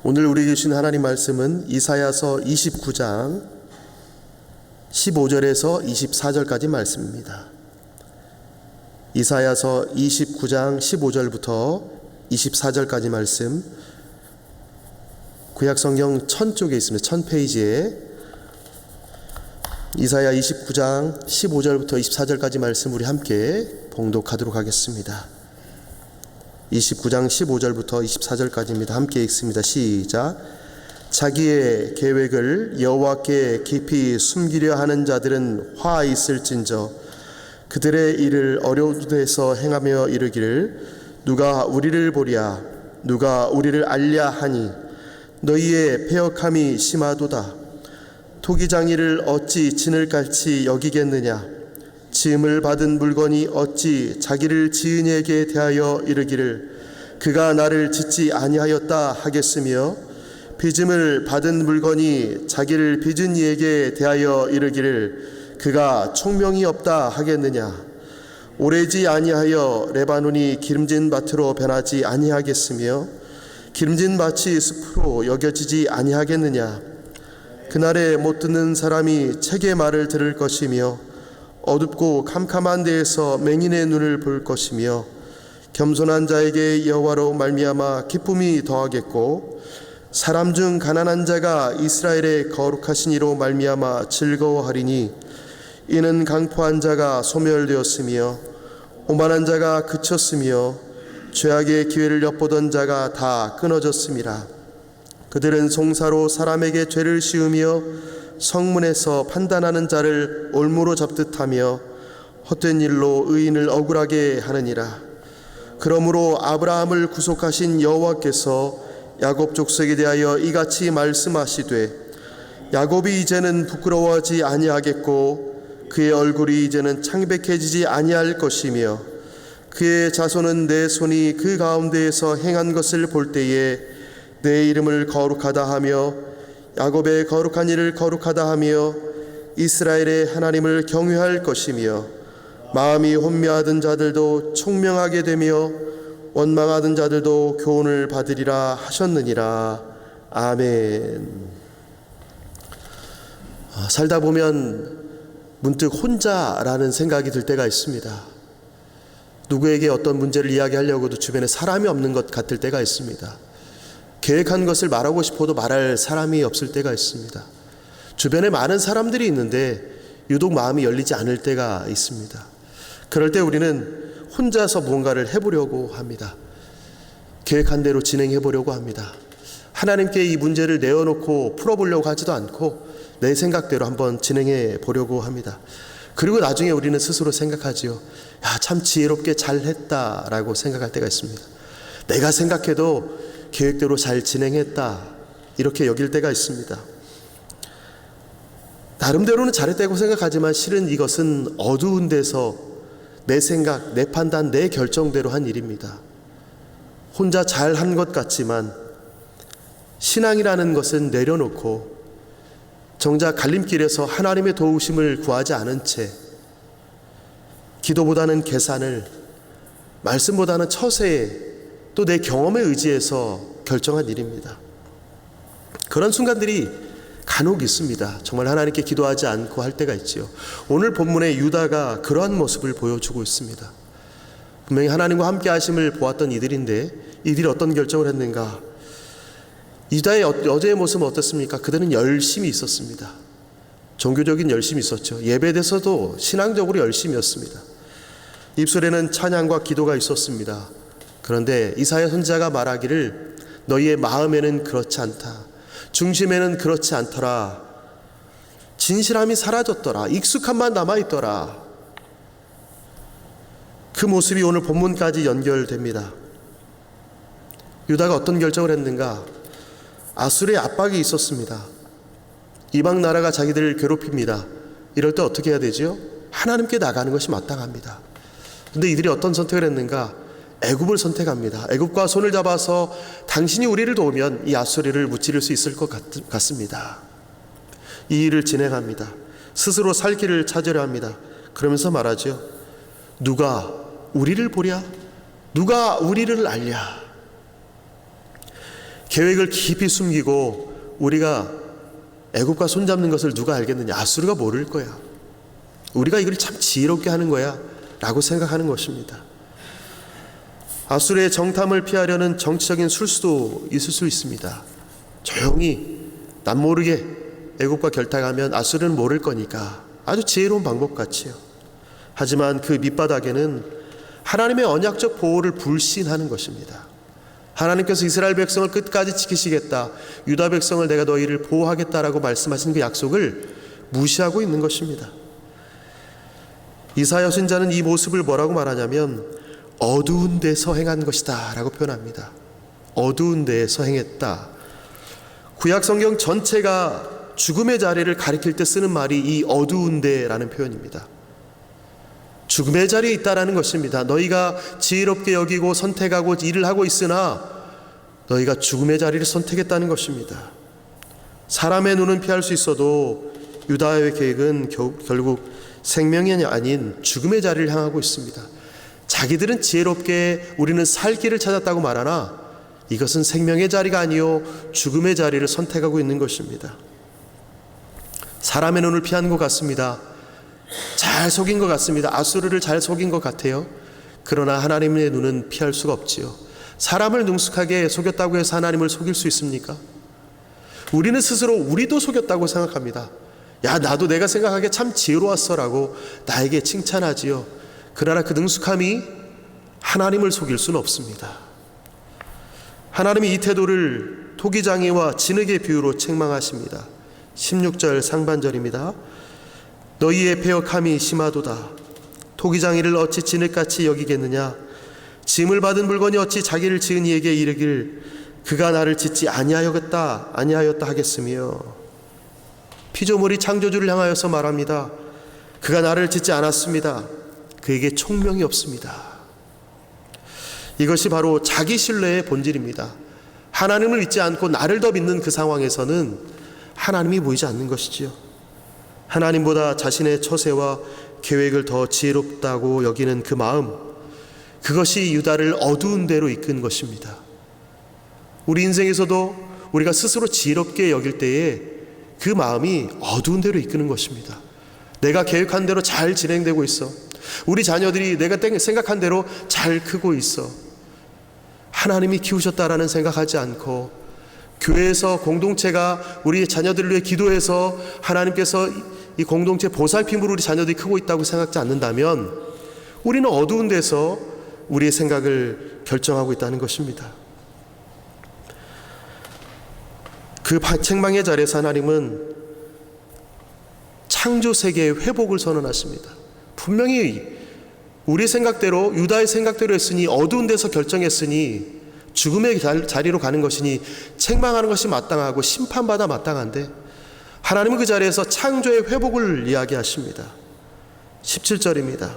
오늘 우리에게 주신 하나님 말씀은 이사야서 29장 15절에서 24절까지 말씀입니다. 이사야서 29장 15절부터 24절까지 말씀, 구약성경 1000쪽에 있습니다. 1000페이지에 이사야 29장 15절부터 24절까지 말씀 우리 함께 봉독하도록 하겠습니다. 29장 15절부터 24절까지입니다. 함께 읽습니다. 시작. 자기의 계획을 여호와께 깊이 숨기려 하는 자들은 화 있을진저 그들의 일을 어려운 데서 행하며 이르기를 누가 우리를 보랴 누가 우리를 알랴 하니 너희의 패역함이 심하도다. 토기장이를 어찌 진을 깔치 여기겠느냐. 지음을 받은 물건이 어찌 자기를 지은 이에게 대하여 이르기를 그가 나를 짓지 아니하였다 하겠으며 빚음을 받은 물건이 자기를 빚은 이에게 대하여 이르기를 그가 총명이 없다 하겠느냐. 오래지 아니하여 레바논이 기름진 밭으로 변하지 아니하겠으며 기름진 밭이 숲으로 여겨지지 아니하겠느냐. 그날에 못 듣는 사람이 책의 말을 들을 것이며 어둡고 캄캄한 데에서 맹인의 눈을 볼 것이며 겸손한 자에게 여호와로 말미암아 기쁨이 더하겠고 사람 중 가난한 자가 이스라엘의 거룩하신 이로 말미암아 즐거워하리니 이는 강포한 자가 소멸되었으며 오만한 자가 그쳤으며 죄악의 기회를 엿보던 자가 다 끊어졌음이라. 그들은 송사로 사람에게 죄를 씌우며 성문에서 판단하는 자를 올무로 잡듯하며 헛된 일로 의인을 억울하게 하느니라. 그러므로 아브라함을 구속하신 여호와께서 야곱 족속에 대하여 이같이 말씀하시되 야곱이 이제는 부끄러워하지 아니하겠고 그의 얼굴이 이제는 창백해지지 아니할 것이며 그의 자손은 내 손이 그 가운데에서 행한 것을 볼 때에 내 이름을 거룩하다 하며 야곱의 거룩한 일을 거룩하다 하며 이스라엘의 하나님을 경외할 것이며 마음이 혼미하던 자들도 총명하게 되며 원망하던 자들도 교훈을 받으리라 하셨느니라. 아멘. 살다 보면 문득 혼자라는 생각이 들 때가 있습니다. 누구에게 어떤 문제를 이야기하려고도 주변에 사람이 없는 것 같을 때가 있습니다. 계획한 것을 말하고 싶어도 말할 사람이 없을 때가 있습니다. 주변에 많은 사람들이 있는데 유독 마음이 열리지 않을 때가 있습니다. 그럴 때 우리는 혼자서 무언가를 해보려고 합니다. 계획한 대로 진행해보려고 합니다. 하나님께 이 문제를 내어놓고 풀어보려고 하지도 않고 내 생각대로 한번 진행해 보려고 합니다. 그리고 나중에 우리는 스스로 생각하지요. 야, 참 지혜롭게 잘했다라고 생각할 때가 있습니다. 내가 생각해도 계획대로 잘 진행했다 이렇게 여길 때가 있습니다. 나름대로는 잘했다고 생각하지만 실은 이것은 어두운 데서 내 생각, 내 판단, 내 결정대로 한 일입니다. 혼자 잘한 것 같지만 신앙이라는 것은 내려놓고 정작 갈림길에서 하나님의 도우심을 구하지 않은 채 기도보다는 계산을, 말씀보다는 처세에 또 내 경험에 의지해서 결정한 일입니다. 그런 순간들이 간혹 있습니다. 정말 하나님께 기도하지 않고 할 때가 있지요. 오늘 본문에 유다가 그러한 모습을 보여주고 있습니다. 분명히 하나님과 함께 하심을 보았던 이들인데 이들이 어떤 결정을 했는가. 유다의 어제의 모습은 어떻습니까? 그들은 열심히 있었습니다. 종교적인 열심이 있었죠. 예배에서도 신앙적으로 열심이었습니다. 입술에는 찬양과 기도가 있었습니다. 그런데 이사야 선지자가 말하기를 너희의 마음에는 그렇지 않다. 중심에는 그렇지 않더라. 진실함이 사라졌더라. 익숙함만 남아있더라. 그 모습이 오늘 본문까지 연결됩니다. 유다가 어떤 결정을 했는가? 아수르의 압박이 있었습니다. 이방 나라가 자기들을 괴롭힙니다. 이럴 때 어떻게 해야 되죠? 하나님께 나가는 것이 마땅합니다. 그런데 이들이 어떤 선택을 했는가? 애굽을 선택합니다. 애굽과 손을 잡아서 당신이 우리를 도우면 이 아수르를 무찌를 수 있을 것 같습니다. 이 일을 진행합니다. 스스로 살 길을 찾으려 합니다. 그러면서 말하죠. 누가 우리를 보랴? 누가 우리를 알랴? 계획을 깊이 숨기고 우리가 애굽과 손잡는 것을 누가 알겠느냐? 아수르가 모를 거야. 우리가 이걸 참 지혜롭게 하는 거야 라고 생각하는 것입니다. 아수르의 정탐을 피하려는 정치적인 술수도 있을 수 있습니다. 조용히 남모르게 애굽과 결탁하면 아수르는 모를 거니까 아주 지혜로운 방법 같지요. 하지만 그 밑바닥에는 하나님의 언약적 보호를 불신하는 것입니다. 하나님께서 이스라엘 백성을 끝까지 지키시겠다, 유다 백성을 내가 너희를 보호하겠다라고 말씀하신 그 약속을 무시하고 있는 것입니다. 이사야 선지자는 이 모습을 뭐라고 말하냐면 어두운 데서 행한 것이다 라고 표현합니다. 어두운 데에서 행했다. 구약 성경 전체가 죽음의 자리를 가리킬 때 쓰는 말이 이 어두운 데라는 표현입니다. 죽음의 자리에 있다라는 것입니다. 너희가 지혜롭게 여기고 선택하고 일을 하고 있으나 너희가 죽음의 자리를 선택했다는 것입니다. 사람의 눈은 피할 수 있어도 유다의 계획은 결국 생명이 아닌 죽음의 자리를 향하고 있습니다. 자기들은 지혜롭게 우리는 살 길을 찾았다고 말하나 이것은 생명의 자리가 아니요 죽음의 자리를 선택하고 있는 것입니다. 사람의 눈을 피한 것 같습니다. 잘 속인 것 같습니다. 아수르를 잘 속인 것 같아요. 그러나 하나님의 눈은 피할 수가 없지요. 사람을 능숙하게 속였다고 해서 하나님을 속일 수 있습니까? 우리는 스스로 우리도 속였다고 생각합니다. 야, 나도 내가 생각하기에 참 지혜로웠어 라고 나에게 칭찬하지요. 그러나 그 능숙함이 하나님을 속일 수는 없습니다. 하나님이 이 태도를 토기장이와 진흙의 비유로 책망하십니다. 16절 상반절입니다. 너희의 패역함이 심하도다. 토기장이를 어찌 진흙같이 여기겠느냐? 짐을 받은 물건이 어찌 자기를 지은 이에게 이르기를 그가 나를 짓지 아니하였다 하겠으며. 피조물이 창조주를 향하여서 말합니다. 그가 나를 짓지 않았습니다. 그에게 총명이 없습니다. 이것이 바로 자기 신뢰의 본질입니다. 하나님을 믿지 않고 나를 더 믿는 그 상황에서는 하나님이 보이지 않는 것이지요. 하나님보다 자신의 처세와 계획을 더 지혜롭다고 여기는 그 마음, 그것이 유다를 어두운 데로 이끈 것입니다. 우리 인생에서도 우리가 스스로 지혜롭게 여길 때에 그 마음이 어두운 데로 이끄는 것입니다. 내가 계획한 대로 잘 진행되고 있어. 우리 자녀들이 내가 생각한 대로 잘 크고 있어. 하나님이 키우셨다라는 생각하지 않고 교회에서 공동체가 우리 자녀들을 위해 기도해서 하나님께서 이 공동체 보살핌으로 우리 자녀들이 크고 있다고 생각지 않는다면 우리는 어두운 데서 우리의 생각을 결정하고 있다는 것입니다. 그 책망의 자리에서 하나님은 창조 세계의 회복을 선언하십니다. 분명히 우리 생각대로 유다의 생각대로 했으니 어두운 데서 결정했으니 죽음의 자리로 가는 것이니 책망하는 것이 마땅하고 심판받아 마땅한데 하나님은 그 자리에서 창조의 회복을 이야기하십니다. 17절입니다.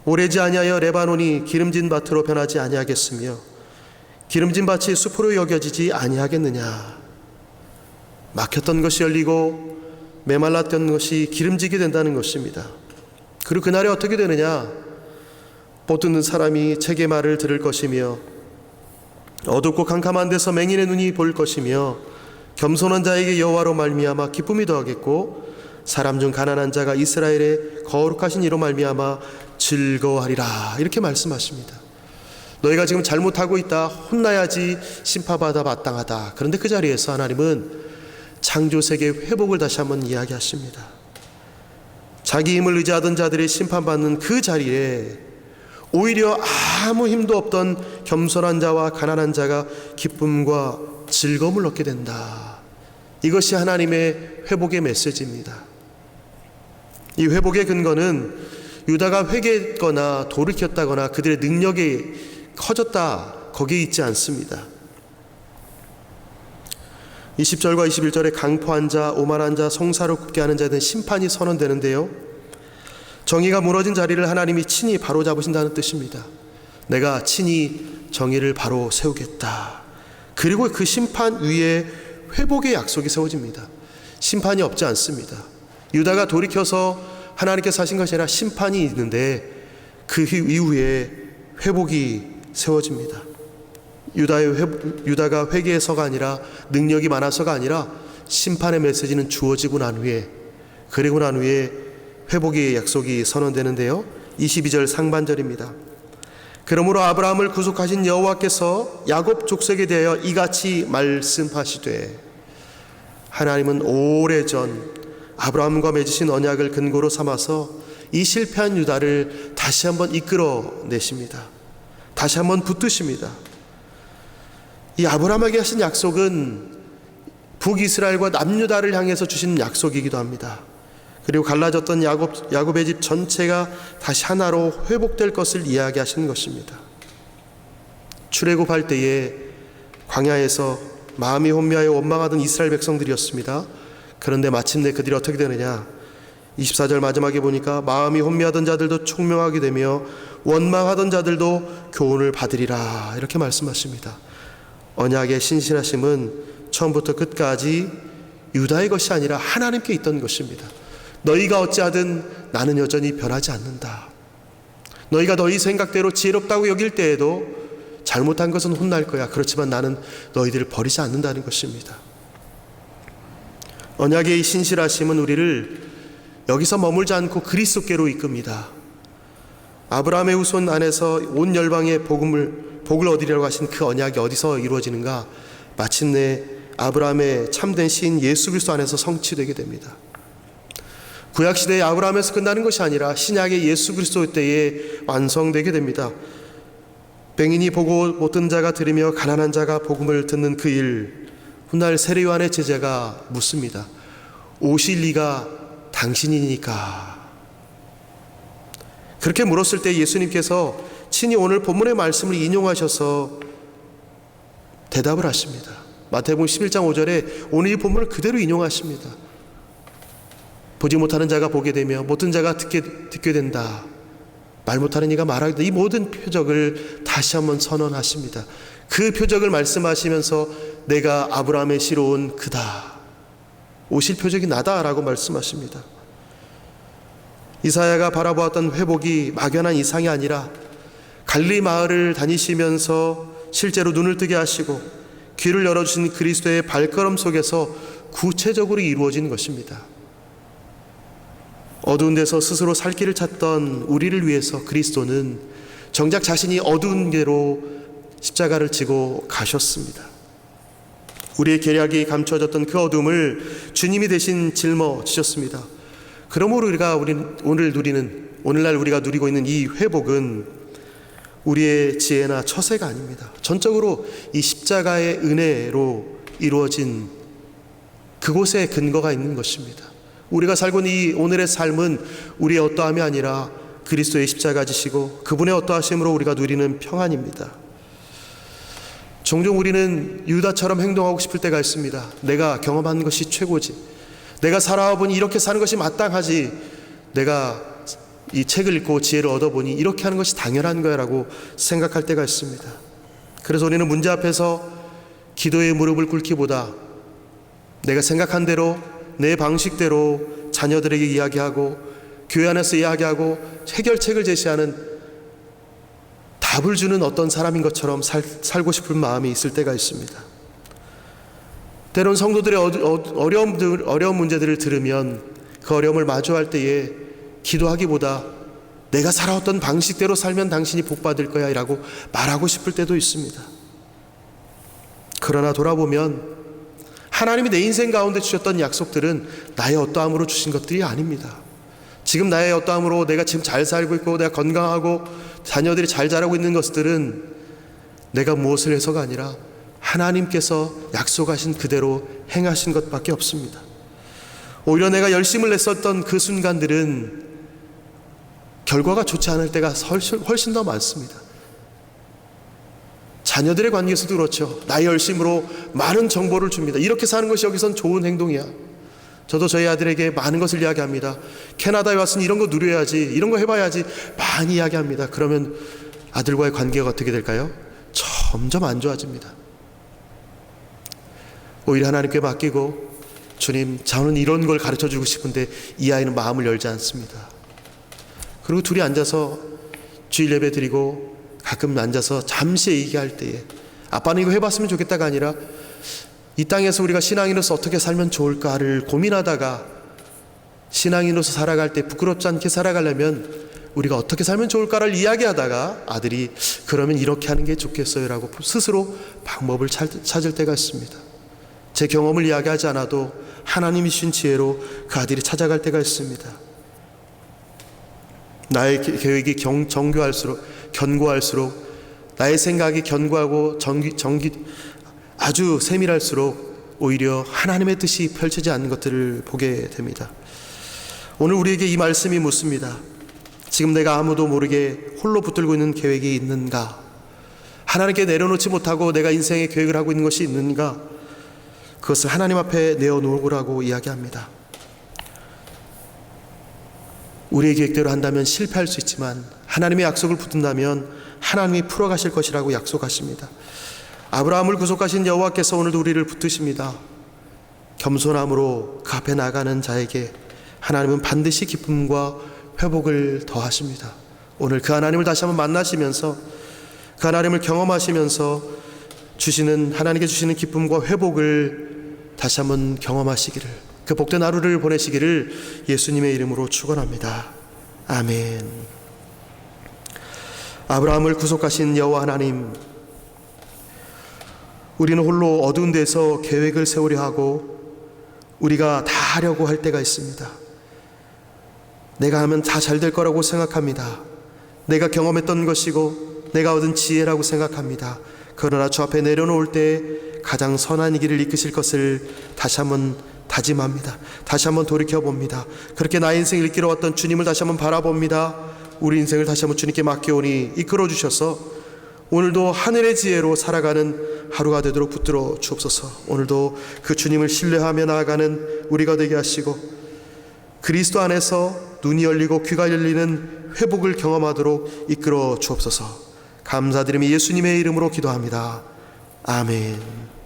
오래지 아니하여 레바논이 기름진 밭으로 변하지 아니하겠으며 기름진 밭이 숲으로 여겨지지 아니하겠느냐. 막혔던 것이 열리고 메말랐던 것이 기름지게 된다는 것입니다. 그리고 그날에 어떻게 되느냐. 못 듣는 사람이 책의 말을 들을 것이며 어둡고 캄캄한 데서 맹인의 눈이 볼 것이며 겸손한 자에게 여호와로 말미암아 기쁨이 더하겠고 사람 중 가난한 자가 이스라엘의 거룩하신 이로 말미암아 즐거워하리라. 이렇게 말씀하십니다. 너희가 지금 잘못하고 있다. 혼나야지 심판받아 마땅하다. 그런데 그 자리에서 하나님은 창조세계의 회복을 다시 한번 이야기하십니다. 자기 힘을 의지하던 자들이 심판받는 그 자리에 오히려 아무 힘도 없던 겸손한 자와 가난한 자가 기쁨과 즐거움을 얻게 된다. 이것이 하나님의 회복의 메시지입니다. 이 회복의 근거는 유다가 회개했거나 돌이켰다거나 그들의 능력이 커졌다 거기에 있지 않습니다. 20절과 21절에 강포한 자, 오만한 자, 송사를 굽게 하는 자에 대한 심판이 선언되는데요, 정의가 무너진 자리를 하나님이 친히 바로잡으신다는 뜻입니다. 내가 친히 정의를 바로 세우겠다. 그리고 그 심판 위에 회복의 약속이 세워집니다. 심판이 없지 않습니다. 유다가 돌이켜서 하나님께서 하신 것이 아니라 심판이 있는데 그 이후에 회복이 세워집니다. 유다가 회개해서가 아니라 능력이 많아서가 아니라 심판의 메시지는 주어지고 난 후에, 그리고 난 후에 회복의 약속이 선언되는데요. 22절 상반절입니다. 그러므로 아브라함을 구속하신 여호와께서 야곱 족속에 대하여 이같이 말씀하시되, 하나님은 오래전 아브라함과 맺으신 언약을 근거로 삼아서 이 실패한 유다를 다시 한번 이끌어내십니다. 다시 한번 붙드십니다. 이 아브라함에게 하신 약속은 북이스라엘과 남유다를 향해서 주신 약속이기도 합니다. 그리고 갈라졌던 야곱의 집 전체가 다시 하나로 회복될 것을 이야기하시는 것입니다. 출애굽할 때에 광야에서 마음이 혼미하여 원망하던 이스라엘 백성들이었습니다. 그런데 마침내 그들이 어떻게 되느냐, 24절 마지막에 보니까 마음이 혼미하던 자들도 총명하게 되며 원망하던 자들도 교훈을 받으리라, 이렇게 말씀하십니다. 언약의 신실하심은 처음부터 끝까지 유다의 것이 아니라 하나님께 있던 것입니다. 너희가 어찌하든 나는 여전히 변하지 않는다. 너희가 너희 생각대로 지혜롭다고 여길 때에도 잘못한 것은 혼날 거야. 그렇지만 나는 너희들을 버리지 않는다는 것입니다. 언약의 이 신실하심은 우리를 여기서 머물지 않고 그리스도께로 이끕니다. 아브라함의 후손 안에서 온 열방에 복을 얻으리라고 하신 그 언약이 어디서 이루어지는가? 마침내 아브라함의 참된 시인 예수 그리스도 안에서 성취되게 됩니다. 구약시대의 아브라함에서 끝나는 것이 아니라 신약의 예수 그리스도 때에 완성되게 됩니다. 뱅인이 보고 못 듣는 자가 들으며 가난한 자가 복음을 듣는 그 일, 훗날 세례 요한의 제자가 묻습니다. 오실 리가 당신이니까. 그렇게 물었을 때 예수님께서 친히 오늘 본문의 말씀을 인용하셔서 대답을 하십니다. 마태복음 11장 5절에 오늘 이 본문을 그대로 인용하십니다. 보지 못하는 자가 보게 되며 못 듣는 자가 듣게 된다. 말 못하는 이가 말하게 된다. 이 모든 표적을 다시 한번 선언하십니다. 그 표적을 말씀하시면서 내가 아브라함의 씨로 온 그다. 오실 표적이 나다라고 말씀하십니다. 이사야가 바라보았던 회복이 막연한 이상이 아니라 갈릴리 마을을 다니시면서 실제로 눈을 뜨게 하시고 귀를 열어주신 그리스도의 발걸음 속에서 구체적으로 이루어진 것입니다. 어두운 데서 스스로 살 길을 찾던 우리를 위해서 그리스도는 정작 자신이 어두운 데로 십자가를 지고 가셨습니다. 우리의 계략이 감춰졌던 그 어둠을 주님이 대신 짊어지셨습니다. 그러므로 오늘날 우리가 누리고 있는 이 회복은 우리의 지혜나 처세가 아닙니다. 전적으로 이 십자가의 은혜로 이루어진 그곳에 근거가 있는 것입니다. 우리가 살고 있는 이 오늘의 삶은 우리의 어떠함이 아니라 그리스도의 십자가 지시고 그분의 어떠하심으로 우리가 누리는 평안입니다. 종종 우리는 유다처럼 행동하고 싶을 때가 있습니다. 내가 경험한 것이 최고지. 내가 살아보니 이렇게 사는 것이 마땅하지. 내가 이 책을 읽고 지혜를 얻어보니 이렇게 하는 것이 당연한 거야 라고 생각할 때가 있습니다. 그래서 우리는 문제 앞에서 기도의 무릎을 꿇기보다 내가 생각한 대로 내 방식대로 자녀들에게 이야기하고 교회 안에서 이야기하고 해결책을 제시하는 답을 주는 어떤 사람인 것처럼 살고 싶은 마음이 있을 때가 있습니다. 때론 성도들의 어려운 문제들을 들으면 그 어려움을 마주할 때에 기도하기보다 내가 살아왔던 방식대로 살면 당신이 복받을 거야 라고 말하고 싶을 때도 있습니다. 그러나 돌아보면 하나님이 내 인생 가운데 주셨던 약속들은 나의 어떠함으로 주신 것들이 아닙니다. 지금 나의 어떠함으로 내가 지금 잘 살고 있고 내가 건강하고 자녀들이 잘 자라고 있는 것들은 내가 무엇을 해서가 아니라 하나님께서 약속하신 그대로 행하신 것밖에 없습니다. 오히려 내가 열심을 냈었던 그 순간들은 결과가 좋지 않을 때가 훨씬 더 많습니다. 자녀들의 관계에서도 그렇죠. 나의 열심으로 많은 정보를 줍니다. 이렇게 사는 것이 여기선 좋은 행동이야. 저도 저희 아들에게 많은 것을 이야기합니다. 캐나다에 왔으니 이런 거 누려야지, 이런 거 해봐야지 많이 이야기합니다. 그러면 아들과의 관계가 어떻게 될까요? 점점 안 좋아집니다. 오히려 하나님께 맡기고 주님, 저는 이런 걸 가르쳐주고 싶은데 이 아이는 마음을 열지 않습니다. 그리고 둘이 앉아서 주일 예배 드리고 가끔 앉아서 잠시 얘기할 때에 아빠는 이거 해봤으면 좋겠다가 아니라 이 땅에서 우리가 신앙인으로서 어떻게 살면 좋을까를 고민하다가 신앙인으로서 살아갈 때 부끄럽지 않게 살아가려면 우리가 어떻게 살면 좋을까를 이야기하다가 아들이 그러면 이렇게 하는 게 좋겠어요 라고 스스로 방법을 찾을 때가 있습니다. 제 경험을 이야기하지 않아도 하나님이 주신 지혜로 그 아들이 찾아갈 때가 있습니다. 나의 계획이 견고할수록 나의 생각이 견고하고 아주 세밀할수록 오히려 하나님의 뜻이 펼쳐지지 않는 것들을 보게 됩니다. 오늘 우리에게 이 말씀이 묻습니다. 지금 내가 아무도 모르게 홀로 붙들고 있는 계획이 있는가? 하나님께 내려놓지 못하고 내가 인생의 계획을 하고 있는 것이 있는가? 그것을 하나님 앞에 내어놓으라고 이야기합니다. 우리의 계획대로 한다면 실패할 수 있지만 하나님의 약속을 붙든다면 하나님이 풀어가실 것이라고 약속하십니다. 아브라함을 구속하신 여호와께서 오늘도 우리를 붙드십니다. 겸손함으로 그 앞에 나가는 자에게 하나님은 반드시 기쁨과 회복을 더하십니다. 오늘 그 하나님을 다시 한번 만나시면서 그 하나님을 경험하시면서 하나님께 주시는 기쁨과 회복을 다시 한번 경험하시기를, 그 복된 하루를 보내시기를 예수님의 이름으로 축원합니다. 아멘. 아브라함을 구속하신 여호와 하나님, 우리는 홀로 어두운 데서 계획을 세우려 하고 우리가 다 하려고 할 때가 있습니다. 내가 하면 다 잘 될 거라고 생각합니다. 내가 경험했던 것이고 내가 얻은 지혜라고 생각합니다. 그러나 주 앞에 내려놓을 때 가장 선한 길을 이끄실 것을 다시 한번 다짐합니다. 다시 한번 돌이켜봅니다. 그렇게 나의 인생을 이끌어왔던 주님을 다시 한번 바라봅니다. 우리 인생을 다시 한번 주님께 맡겨오니 이끌어 주셔서 오늘도 하늘의 지혜로 살아가는 하루가 되도록 붙들어 주옵소서. 오늘도 그 주님을 신뢰하며 나아가는 우리가 되게 하시고 그리스도 안에서 눈이 열리고 귀가 열리는 회복을 경험하도록 이끌어 주옵소서. 감사드리며 예수님의 이름으로 기도합니다. 아멘.